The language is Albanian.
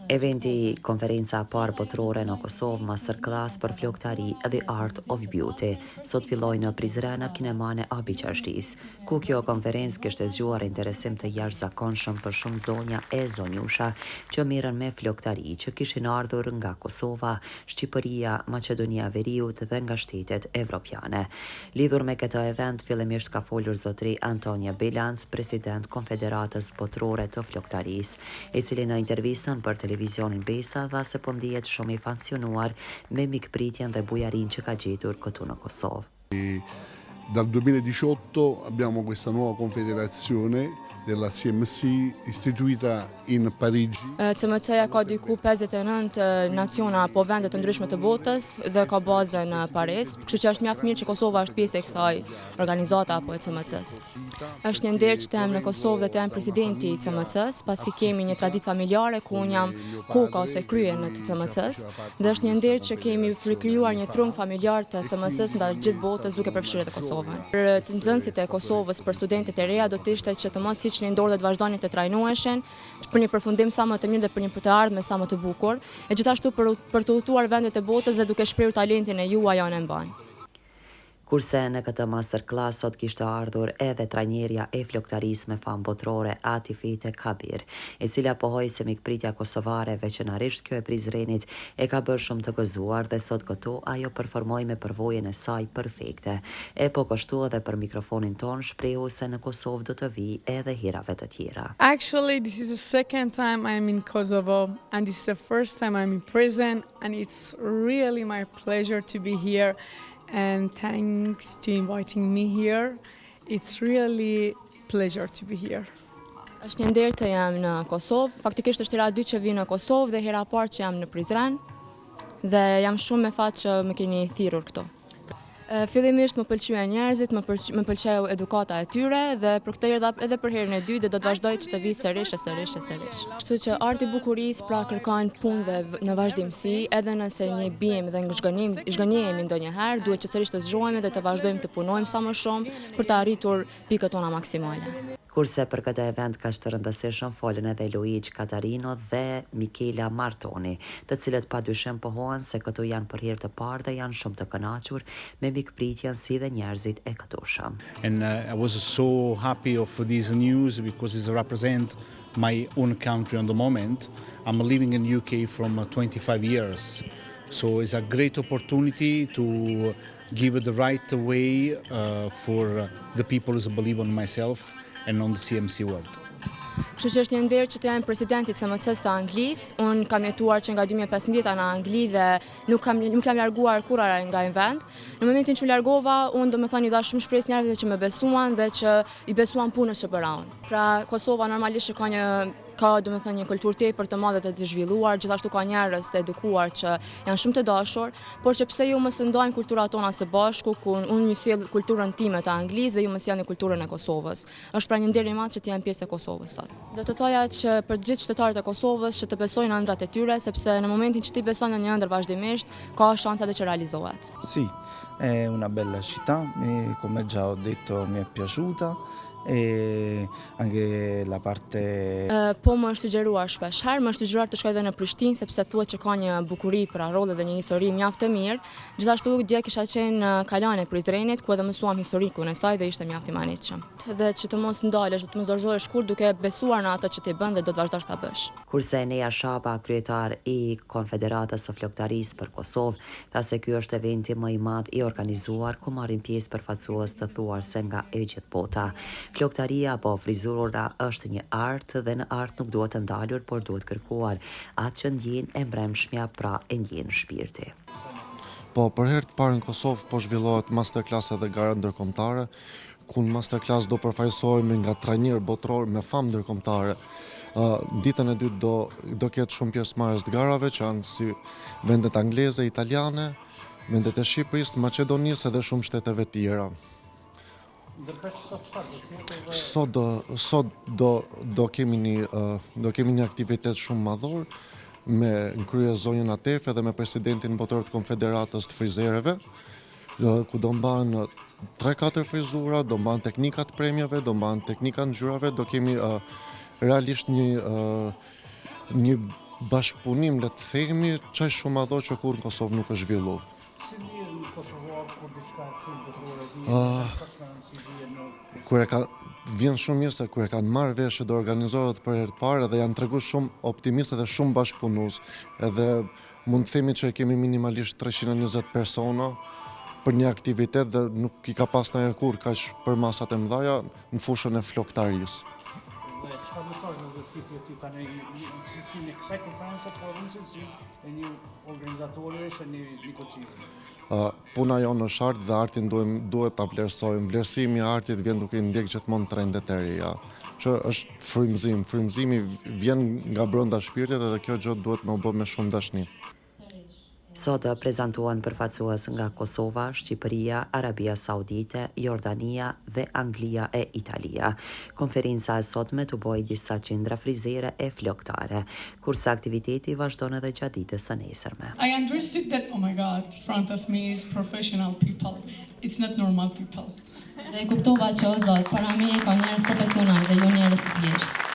Eventi konferenca e parë botërore në Kosovë Masterclass për flokëtari The Art of Beauty sot filloi në Prizren në kineman e Abi Qashtis, ku kjo konferencë kishte zgjuar interesim të jashtëzakonshëm për shumë zonja e zonjusha që merren me flokëtari që kishin ardhur nga Kosova, Shqipëria, Maqedonia e Veriut dhe nga shtetet evropiane. Lidhur me këtë event, fillimisht ka folur zotëri Antonia Bilanc, president Konfederatës Botërore të Flokëtarisë, i cili në intervistën për televizionin Besa dha se po ndihet shumë i fansionuar me mikpritjen dhe bujarin që ka gjetur këtu në Kosovë. Dal 2018 abbiamo questa nuova confederazione della CMC istituita in Parigi. CMC-ja ka diku 59 naciona apo vende të ndryshme të botës dhe ka bazën në Paris, kështu që është mjaft mirë që Kosova është pjesë e kësaj organizate apo e CMC-s. Është një nder që tem në Kosovë dhe tem presidenti i CMC-s, pasi kemi një traditë familjare ku unë jam koka ose krye në të CMC-s, dhe është një nder që kemi krijuar një trung familjar të CMC-s ndaj gjithë botës duke përfshirë edhe Kosovën. Për të nxënësit e Kosovës, për studentët e reja do të ishte që të mos hiqnin dorë dhe të vazhdoni të trajnoheshin për një përfundim sa më të mirë dhe për një për të ardhme sa më të bukur, e gjithashtu për të udhëtuar vendet e botës dhe duke shprehur talentin e juaj janë e mban. Kurse në këtë masterclass sot kishte ardhur edhe trajnerja e flokëtarisë me famë botërore Atifete Kabir, e cila pohoi se mikpritja kosovare veçanërisht kjo e Prizrenit e ka bërë shumë të gëzuar dhe sot këtu ajo performoi me përvojën e saj perfekte. E po kështu edhe për mikrofonin ton shprehu se në Kosovë do të vijë edhe herave të tjera. Actually, this is the second time I'm in Kosovo and this is the first time I'm in prison and it's really my pleasure to be here. And thanks to inviting me here. It's really pleasure to be here. Është një nder të jam në Kosovë. Faktikisht është hera e dytë që vi në Kosovë dhe hera e parë që jam në Prizren. Dhe jam shumë me fat që më keni thirrur këtu. Fillimisht më pëlqyen njerëzit, më pëlqeu edukata e tyre dhe për këtë erdha edhe për herën e dytë do të vazhdoj që të vi sërish. Kështu që arti i bukurisë pra kërkon punë dhe në vazhdimsi, edhe nëse ne biem dhe zhgënjehemi ndonjëherë, duhet që sërish të zgjohemi dhe të vazhdojmë të punojmë sa më shumë për të arritur pikët tona maksimale. Kurse për këtë event ka të rëndësishëm folën edhe Luigi Katarino dhe Michela Martoni, të cilët padyshim pohohen se këtu janë për herë të parë dhe janë shumë të kënaqur me mikpritjen si dhe njerëzit e këtushëm. And I was so happy of this news because it represents my own country on the moment. I'm living in UK from 25 years. So it's a great opportunity to give it the right way for the people who believe on myself and on the CMC world. Kështu që është një nder që të jam presidenti i CMC-s së Anglisë. Unë kam jetuar që nga 2015 në Angli dhe nuk kam larguar kurrë nga një vend. Në momentin që largova, unë domethënë i dha shumë shpresë njerëzve që më besuan dhe që i besuan punës që bëra unë. Pra Kosova normalisht ka domethënë një kulturë tepër të madhe të zhvilluar, gjithashtu ka njerëz të edukuar që janë shumë të dashur, por që pse ju mos ndajmë kulturat tona së bashku, ku unë ju sjell kulturën time të Anglisë dhe ju më sjellni kulturën e Kosovës. Është pra një nder i madh që të jam pjesë e Kosovës sot. Do të thoja që për gjithë qytetarët e Kosovës që të besojnë në ëndrat e tyre, sepse në momentin që ti beson në një ëndër vazhdimisht, ka shansa që realizohet. Sì, è una bella città, come già ho detto mi è piaciuta. E anche la parte po më është sugjeruar shpesh herë, më është sugjeruar të shkoj edhe në Prishtinë sepse thuhet që ka një bukuri për arrolle dhe një histori mjaft të mirë. Gjithashtu dje kisha qenë në Kalane e Prizrenit ku edhe mësuam historikun e saj dhe ishte mjaft i manitshëm. Dhe që të mos ndalesh, të mos dorëzohesh kur duke besuar në atë që ti bën dhe do të vazhdosh ta bësh. Kurse Neja Shapa, kryetar i Konfederatës së Flokëtarisë për Kosovë, tha se ky është eventi më i madh i organizuar ku marrin pjesë përfaqësues të thuarse nga e gjithë bota. Flokëtaria apo frizura është një art dhe në art nuk duhet të ndalur, por duhet kërkuar atë që ndjen e mbrëmshmja, pra e ndjen shpirti. Po, për herë të parë në Kosovë po zhvillohet masterclass dhe gara ndërkombëtare, ku në masterclass do përfaqësohemi nga trajner botror me famë ndërkombëtare. Ditën e dytë do ketë shumë pjesëmarrës të garave që janë si vendet angleze, italiane, vendet e Shqipërisë, Maqedonisë dhe shumë shteteve tjera. Sot do kemi një aktivitet shumë madhor me në krye zonjën Atefe dhe me presidentin botëror të Konfederatës të Frizereve, ku do mbahen 3-4 frizura, do mbahen teknikat premjeve, do mbahen teknikat ngjyrave, do kemi realisht një bashkëpunim, le të themi, çaj shumë madhor që kur në Kosovë nuk është zhvilluar. Vjen shumë mirë se kur e kanë marrë vesh që do organizohet për herë të parë dhe janë treguar shumë optimistë dhe shumë bashkëpunues. Edhe mund të themi që kemi minimalisht 320 persona për një aktivitet dhe nuk I ka pas ndonjë kur kaq për masat e mëdha në fushën e floktarisë. Dhe çfarë mesazhi do të thipje ti tani si në kësaj konferencë po rëndësi si e një organizatorësh e një koçi. Puna jonë është art dhe artin duhet ta vlerësojmë. Vlerësimi I artit vjen duke ndjek gjithmonë trendet e reja, që është frymëzim. Frymëzimi vjen nga brenda shpirtit dhe kjo gjë duhet më bë me shumë dashni. Sot prezantuan përfaqësues nga Kosova, Shqipëria, Arabia Saudite, Jordania dhe Anglia e Italia. Konferenca e sotme të boi disa qendra frizere e floktare, kurse aktiviteti vazhdon edhe gjatë ditës së nesërme. I understood that, oh my God, in front of me is professional people. It's not normal people. Dhe kuptova që o Zot, para meje ka njerëz profesional dhe jo njerëz të thjeshtë.